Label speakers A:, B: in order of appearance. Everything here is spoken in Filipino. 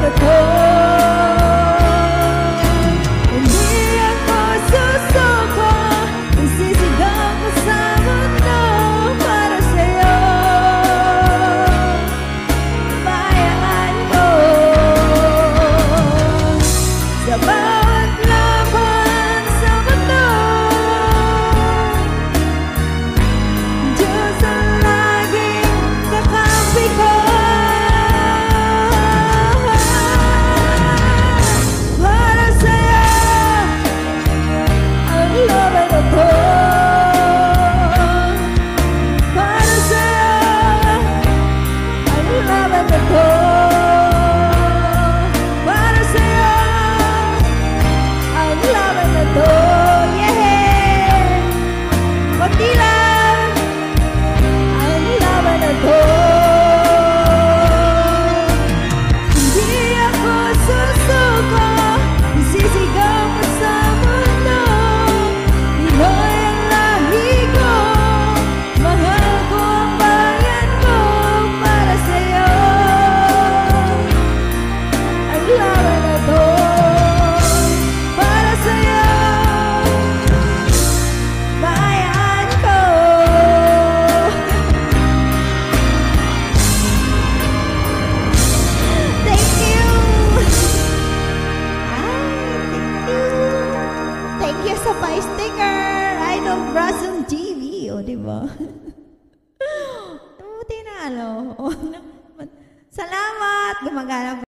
A: na to. Hindi ako susuko, isisigaw ko sa mundo para sa'yo. Bayaan ko sa bawat laban sa mundo. Diyos ang laging kakampi ko. Para sa'yo ang laban na to. Para sa'yo ang laban na to. Para sa'yo ang laban na to. Yeah! Kunti lang ang laban na to. Hindi ako susuko, isisigaw ko sa mundo. Pinoy ang lahi ko, mahal ko ang bayan ko. Para sa'yo ang laban na to. Para sa'yo bayan ko. Thank you. Thank you sa pa-sticker. Idol Blossom TV. O, diba? Buti na, ano. Salamat. Gumagana